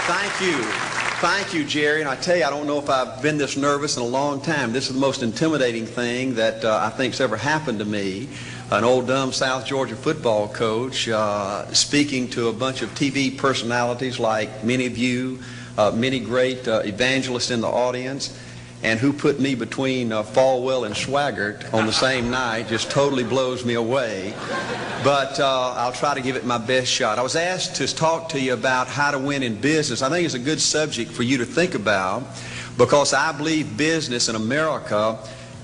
Thank you. Thank you, Jerry. And I tell you, I don't know if I've been this nervous in a long time. This is the most intimidating thing that I think's ever happened to me. An old dumb South Georgia football coach speaking to a bunch of TV personalities like many of you, many great evangelists in the audience, and who put me between Falwell and Swaggart on the same night just totally blows me away. But I'll try to give it my best shot. I was asked to talk to you about how to win in business. I think it's a good subject for you to think about because I believe business in America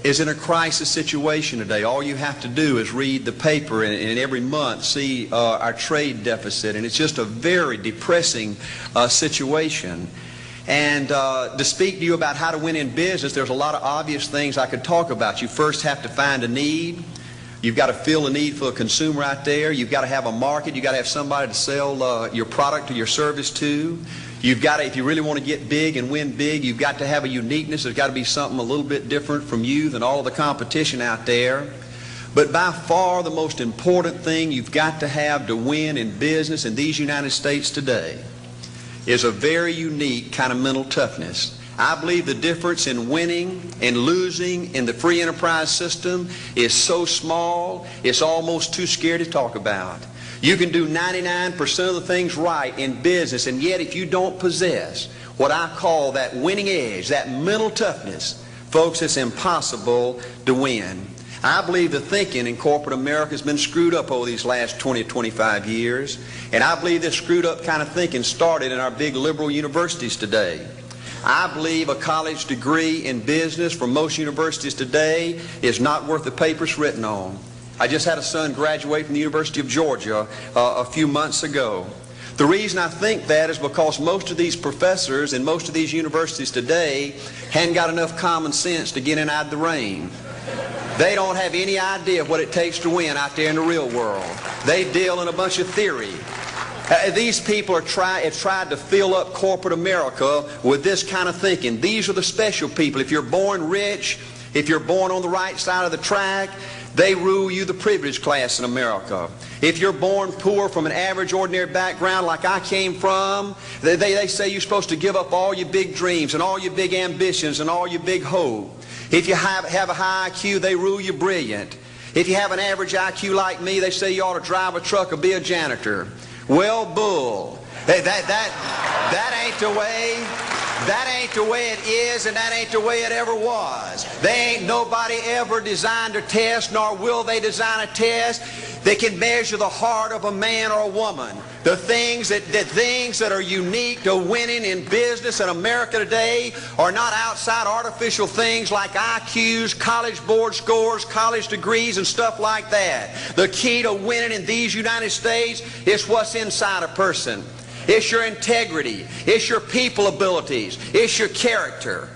is in a crisis situation today. All you have to do is read the paper and every month see our trade deficit, and it's just a very depressing situation. And to speak to you about how to win in business, there's a lot of obvious things I could talk about. You first have to find a need. You've got to fill a need for a consumer out there. You've got to have a market. You've got to have somebody to sell your product or your service to. You've got to, if you really want to get big and win big, you've got to have a uniqueness. There's got to be something a little bit different from you than all of the competition out there. But by far the most important thing you've got to have to win in business in these United States today is a very unique kind of mental toughness. I believe the difference in winning and losing in the free enterprise system is so small, it's almost too scary to talk about. You can do 99% of the things right in business, and yet if you don't possess what I call that winning edge, that mental toughness, folks, it's impossible to win. I believe the thinking in corporate America has been screwed up over these last 20 or 25 years, and I believe this screwed up kind of thinking started in our big liberal universities today. I believe a college degree in business from most universities today is not worth the paper it's written on. I just had a son graduate from the University of Georgia a few months ago. The reason I think that is because most of these professors in most of these universities today hadn't got enough common sense to get in out of the rain. They don't have any idea of what it takes to win out there in the real world. They deal in a bunch of theory. These people have tried to fill up corporate America with this kind of thinking. These are the special people. If you're born rich, if you're born on the right side of the track, they rule you, the privileged class in America. If you're born poor from an average, ordinary background like I came from, they say you're supposed to give up all your big dreams and all your big ambitions and all your big hope. If you have a high IQ, they rule you brilliant. If you have an average IQ like me, they say you ought to drive a truck or be a janitor. Well, bull. That ain't the way. That ain't the way it is, and that ain't the way it ever was. They ain't nobody ever designed a test, nor will they design a test that can measure the heart of a man or a woman. The things that are unique to winning in business in America today are not outside artificial things like IQs, college board scores, college degrees, and stuff like that. The key to winning in these United States is what's inside a person. It's your integrity. It's your people abilities. It's your character.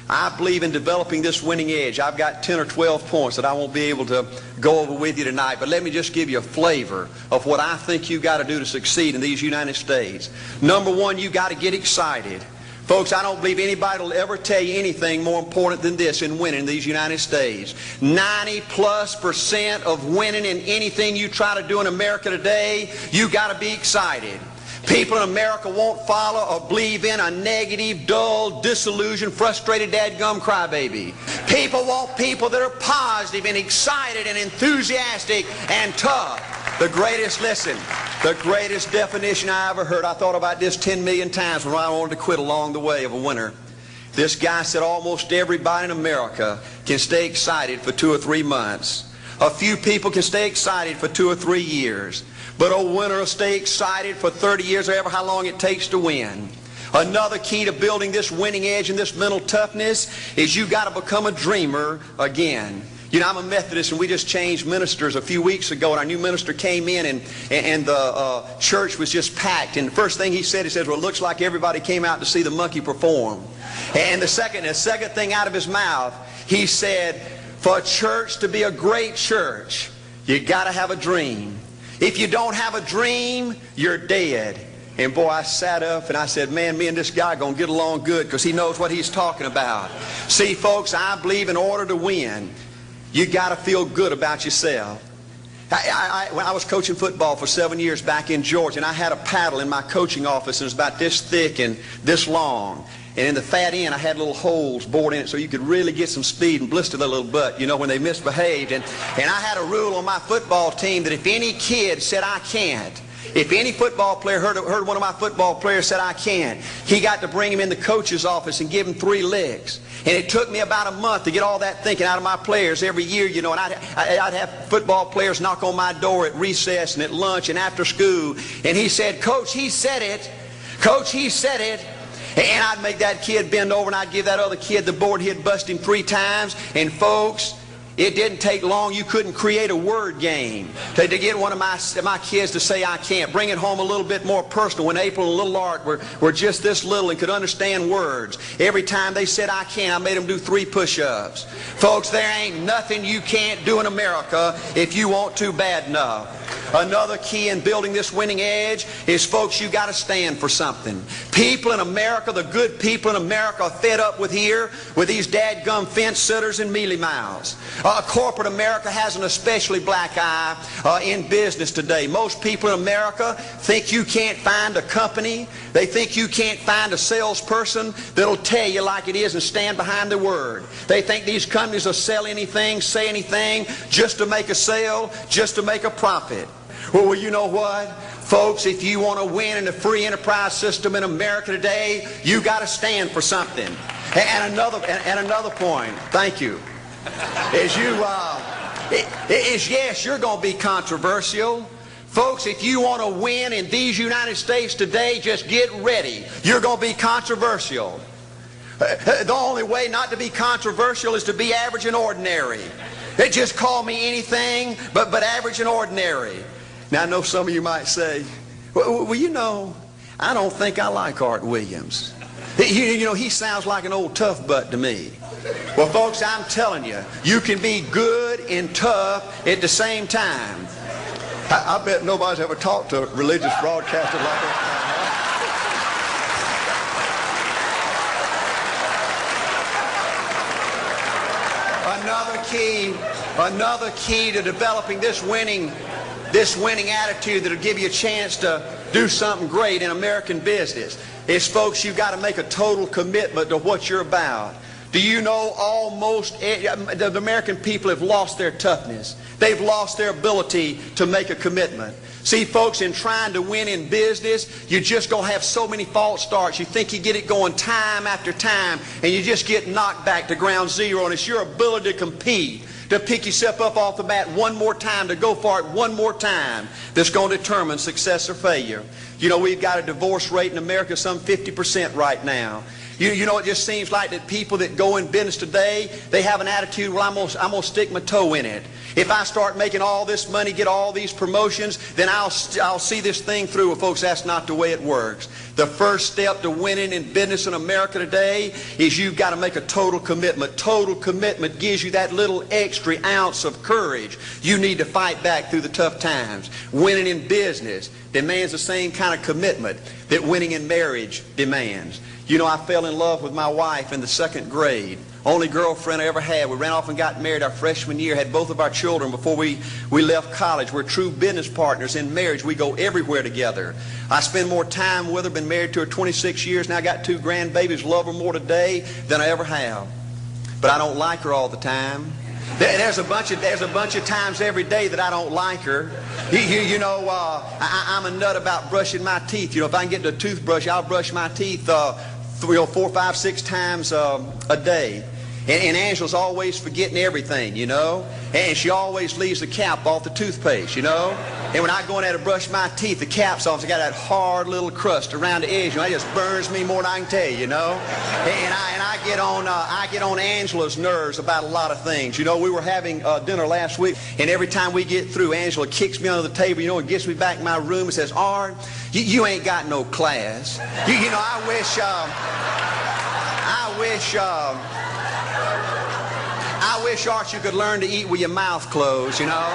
I believe in developing this winning edge. I've got 10 or 12 points that I won't be able to go over with you tonight, but let me just give you a flavor of what I think you've got to do to succeed in these United States. Number one, you've got to get excited. Folks, I don't believe anybody will ever tell you anything more important than this in winning in these United States. 90+% of winning in anything you try to do in America today, you've got to be excited. People in America won't follow or believe in a negative, dull, disillusioned, frustrated, dadgum crybaby. People want people that are positive and excited and enthusiastic and tough. The greatest definition I ever heard, I thought about this 10 million times when I wanted to quit along the way of a winter. This guy said almost everybody in America can stay excited for 2 or 3 months. A few people can stay excited for 2 or 3 years. But a winner will stay excited for 30 years or ever how long it takes to win. Another key to building this winning edge and this mental toughness is you got to become a dreamer again. You know, I'm a Methodist, and we just changed ministers a few weeks ago, and our new minister came in, and the church was just packed. And the first thing he said, well, it looks like everybody came out to see the monkey perform. And the second thing out of his mouth, he said, for a church to be a great church, you got to have a dream. If you don't have a dream, you're dead. And boy, I sat up and I said, man, me and this guy are going to get along good because he knows what he's talking about. See, folks, I believe in order to win, you got to feel good about yourself. When I was coaching football for 7 years back in Georgia, and I had a paddle in my coaching office, and it was about this thick and this long. And in the fat end, I had little holes bored in it so you could really get some speed and blister their little butt, you know, when they misbehaved. And I had a rule on my football team that if any kid said, I can't, if any football player heard one of my football players said, I can't, he got to bring him in the coach's office and give him 3 licks. And it took me about a month to get all that thinking out of my players every year, you know, and I'd have football players knock on my door at recess and at lunch and after school. And he said, Coach, he said it. Coach, he said it. And I'd make that kid bend over and I'd give that other kid the board. He'd bust him 3 times. And folks, it didn't take long. You couldn't create a word game to get one of my kids to say, I can't. Bring it home a little bit more personal. When April and little Art were just this little and could understand words, every time they said, I can't, I made them do 3 push-ups. Folks, there ain't nothing you can't do in America if you want to bad enough. Another key in building this winning edge is, folks, you got to stand for something. People in America, the good people in America, are fed up with these dadgum fence sitters and mealy mouths. Corporate America has an especially black eye in business today. Most people in America think you can't find a company. They think you can't find a salesperson that'll tell you like it is and stand behind their word. They think these companies will sell anything, say anything, just to make a sale, just to make a profit. Well, you know what? Folks, if you want to win in the free enterprise system in America today, you got to stand for something. And another point, thank you, is yes, you're going to be controversial. Folks, if you want to win in these United States today, just get ready. You're going to be controversial. The only way not to be controversial is to be average and ordinary. They just call me anything but average and ordinary. Now, I know some of you might say, well, you know, I don't think I like Art Williams. You know, he sounds like an old tough butt to me. Well, folks, I'm telling you, you can be good and tough at the same time. I bet nobody's ever talked to a religious broadcaster like that. Another key to developing this winning attitude that'll give you a chance to do something great in American business is, folks, you've got to make a total commitment to what you're about. Do you know almost the American people have lost their toughness? They've lost their ability to make a commitment. See, folks, in trying to win in business, you're just going to have so many false starts. You think you get it going time after time, and you just get knocked back to ground zero, and it's your ability to compete, to pick yourself up off the mat one more time, to go for it one more time, that's going to determine success or failure. You know, we've got a divorce rate in America some 50% right now. You know, it just seems like that people that go in business today, they have an attitude, well, I'm going to stick my toe in it. If I start making all this money, get all these promotions, then I'll see this thing through. Well, folks, that's not the way it works. The first step to winning in business in America today is you've got to make a total commitment. Total commitment gives you that little extra ounce of courage you need to fight back through the tough times. Winning in business demands the same kind of commitment that winning in marriage demands. You know, I fell in love with my wife in the 2nd grade. Only girlfriend I ever had. We ran off and got married our freshman year, had both of our children before we left college. We're true business partners in marriage. We go everywhere together. I spend more time with her, been married to her 26 years, now I got 2 grandbabies, love her more today than I ever have. But I don't like her all the time. There's a bunch of times every day that I don't like her. You know, I'm a nut about brushing my teeth. You know, if I can get the toothbrush, I'll brush my teeth 4, 5, 6 times a day. And Angela's always forgetting everything, you know. And she always leaves the cap off the toothpaste, you know. And when I go in there to brush my teeth, the cap's off. It's got that hard little crust around the edge. You know, it just burns me more than I can tell you, you know. And I get on Angela's nerves about a lot of things. You know, we were having dinner last week, and every time we get through, Angela kicks me under the table, you know, and gets me back in my room and says, Art, you ain't got no class. You know, I wish, Art, you could learn to eat with your mouth closed, you know.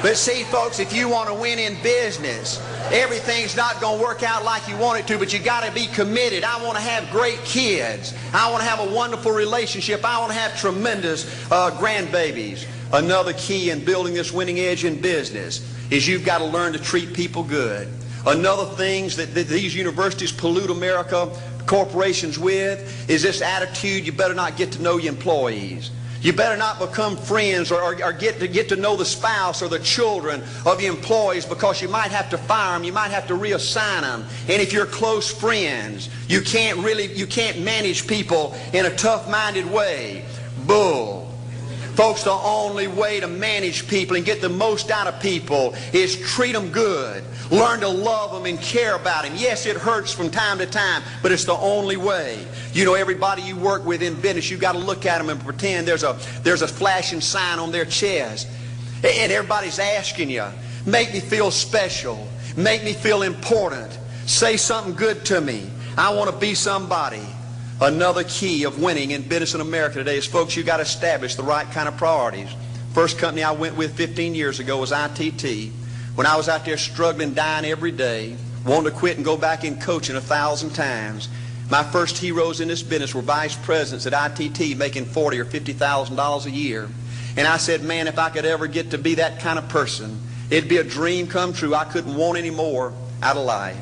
But see, folks, if you want to win in business, everything's not going to work out like you want it to, but you got to be committed. I want to have great kids. I want to have a wonderful relationship. I want to have tremendous grandbabies. Another key in building this winning edge in business is you've got to learn to treat people good. Another thing that these universities pollute America, corporations with, is this attitude: you better not get to know your employees. You better not become friends or get to know the spouse or the children of your employees, because you might have to fire them, you might have to reassign them. And if you're close friends, you can't manage people in a tough-minded way. Bull. Folks, the only way to manage people and get the most out of people is treat them good. Learn to love them and care about them. Yes, it hurts from time to time, but it's the only way. You know, everybody you work with in business, you've got to look at them and pretend there's a flashing sign on their chest. And everybody's asking you, make me feel special. Make me feel important. Say something good to me. I want to be somebody. Another key of winning in business in America today is, folks, you've got to establish the right kind of priorities. First company I went with 15 years ago was ITT. When I was out there struggling, dying every day, wanting to quit and go back in coaching 1,000 times, my first heroes in this business were vice presidents at ITT making $40,000 or $50,000 a year. And I said, man, if I could ever get to be that kind of person, it'd be a dream come true. I couldn't want any more out of life.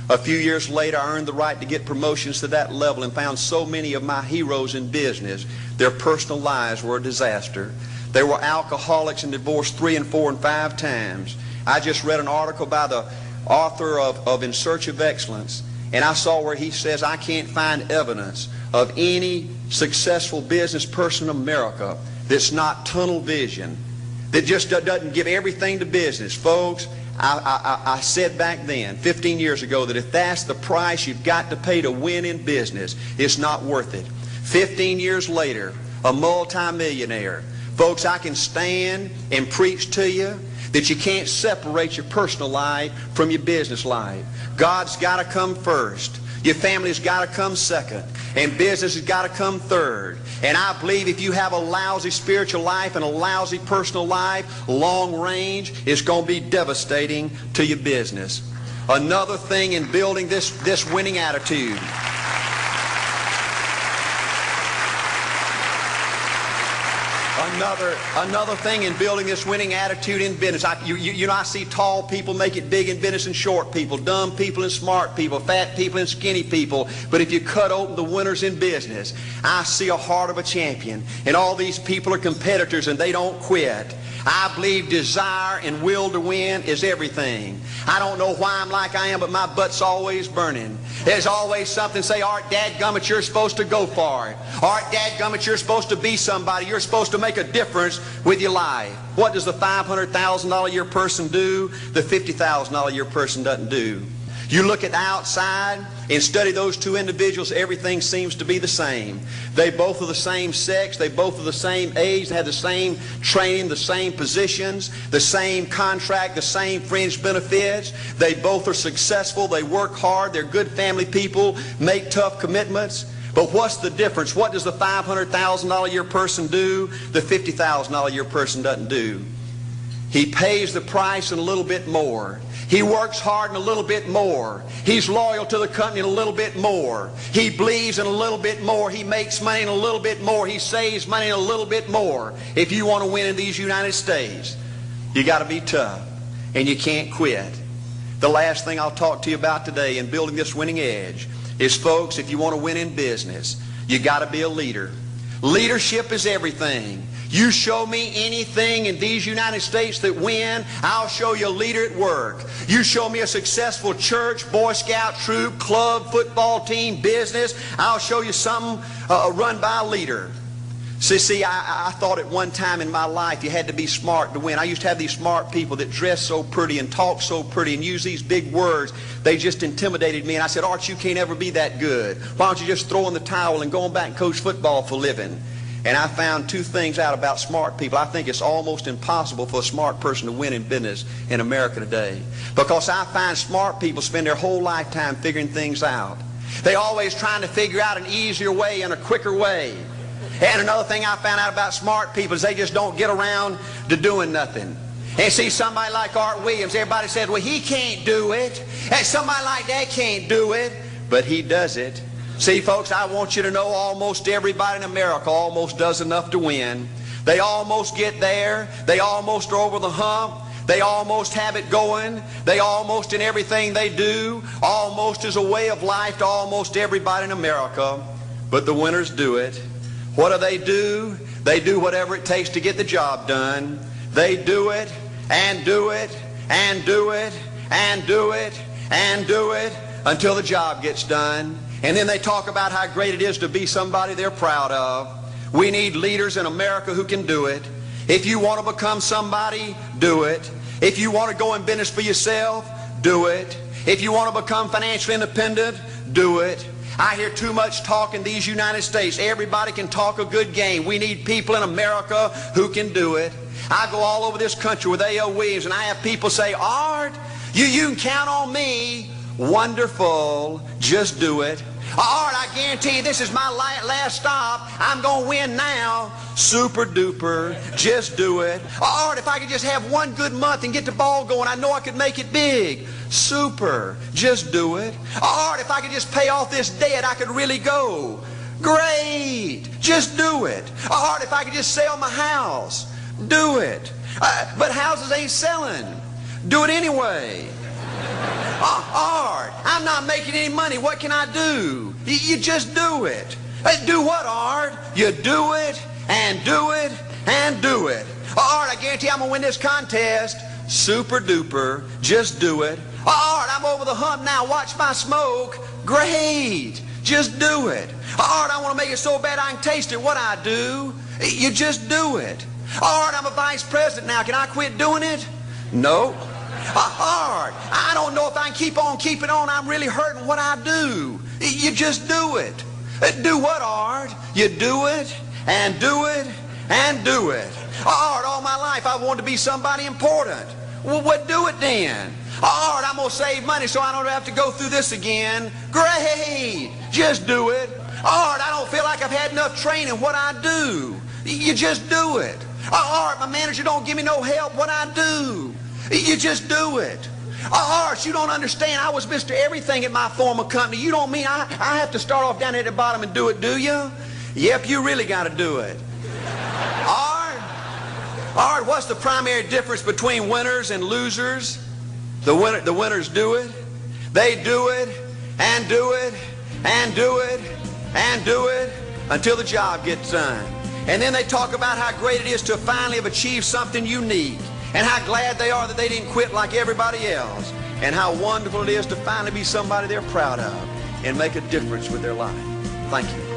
A few years later, I earned the right to get promotions to that level and found so many of my heroes in business, their personal lives were a disaster. They were alcoholics and divorced 3 and 4 and 5 times. I just read an article by the author of In Search of Excellence, and I saw where he says, I can't find evidence of any successful business person in America that's not tunnel vision, that just doesn't give everything to business. Folks, I said back then, 15 years ago, that if that's the price you've got to pay to win in business, it's not worth it. 15 years later, a multimillionaire. Folks, I can stand and preach to you that you can't separate your personal life from your business life. God's got to come first. Your family's got to come second. And business has got to come third. And I believe if you have a lousy spiritual life and a lousy personal life, long range, it's going to be devastating to your business. Another thing in building this winning attitude. Another thing in building this winning attitude in business. I see tall people make it big in business and short people, dumb people and smart people, fat people and skinny people. But if you cut open the winners in business, I see a heart of a champion. And all these people are competitors and they don't quit. I believe desire and will to win is everything. I don't know why I'm like I am, but my butt's always burning. There's always something say, Art, dadgummit, you're supposed to go for it. Art, dadgummit, you're supposed to be somebody. You're supposed to make a difference with your life. What does the $500,000 a year person do? The $50,000 a year person doesn't do. You look at the outside and study those two individuals, everything seems to be the same. They both are the same sex, they both are the same age, they have the same training, the same positions, the same contract, the same fringe benefits. They both are successful, they work hard, they're good family people, make tough commitments. But what's the difference? What does the $500,000 a year person do? The $50,000 a year person doesn't do. He pays the price and a little bit more. He works hard and a little bit more. He's loyal to the company and a little bit more. He believes in a little bit more. He makes money and a little bit more. He saves money and a little bit more. If you want to win in these United States, you got to be tough and you can't quit. The last thing I'll talk to you about today in building this winning edge is, folks, if you want to win in business, you got to be a leader. Leadership is everything. You show me anything in these United States that win, I'll show you a leader at work. You show me a successful church, Boy Scout troop, club, football team, business, I'll show you something run by a leader. See, I thought at one time in my life you had to be smart to win. I used to have these smart people that dress so pretty and talk so pretty and use these big words. They just intimidated me. And I said, Art, you can't ever be that good. Why don't you just throw in the towel and go on back and coach football for a living? And I found two things out about smart people. I think it's almost impossible for a smart person to win in business in America today. Because I find smart people spend their whole lifetime figuring things out. They're always trying to figure out an easier way and a quicker way. And another thing I found out about smart people is they just don't get around to doing nothing. And see, somebody like Art Williams, everybody said, well, he can't do it. And somebody like that can't do it. But he does it. See, folks, I want you to know almost everybody in America almost does enough to win. They almost get there. They almost are over the hump. They almost have it going. They almost, in everything they do, almost is a way of life to almost everybody in America. But the winners do it. What do? They do whatever it takes to get the job done. They do it and do it and do it and do it and do it until the job gets done. And then they talk about how great it is to be somebody they're proud of. We need leaders in America who can do it. If you want to become somebody, do it. If you want to go in business for yourself, do it. If you want to become financially independent, do it. I hear too much talk in these United States. Everybody can talk a good game. We need people in America who can do it. I go all over this country with A.L. Williams, and I have people say, Art, you can count on me. Wonderful. Just do it. Art, I guarantee you this is my last stop. I'm going to win now. Super duper. Just do it. Art, if I could just have one good month and get the ball going, I know I could make it big. Super. Just do it. Art, if I could just pay off this debt, I could really go. Great. Just do it. Art, if I could just sell my house. Do it. But houses ain't selling. Do it anyway. Art, I'm not making any money. What can I do? You just do it. Do what, Art? You do it and do it and do it. Art, I guarantee I'm going to win this contest. Super duper. Just do it. Art, I'm over the hump now. Watch my smoke. Great. Just do it. Art, I want to make it so bad I can taste it. What I do? You just do it. Art, I'm a vice president now. Can I quit doing it? No. Art, I don't know if I can keep on keeping on. I'm really hurting. What I do? You just do it. Do what, Art? You do it and do it and do it. Art, all my life I wanted to be somebody important. Well, what do it then? Art, I'm going to save money so I don't have to go through this again. Great. Just do it. Art, I don't feel like I've had enough training. What I do? You just do it. Art, my manager don't give me no help. What I do? You just do it. Art, you don't understand. I was Mr. Everything at my former company. You don't mean I have to start off down at the bottom and do it, do you? Yep, you really got to do it. Art, what's the primary difference between winners and losers? The winners do it. They do it and do it and do it and do it until the job gets done. And then they talk about how great it is to finally have achieved something unique, and how glad they are that they didn't quit like everybody else, and how wonderful it is to finally be somebody they're proud of and make a difference with their life. Thank you.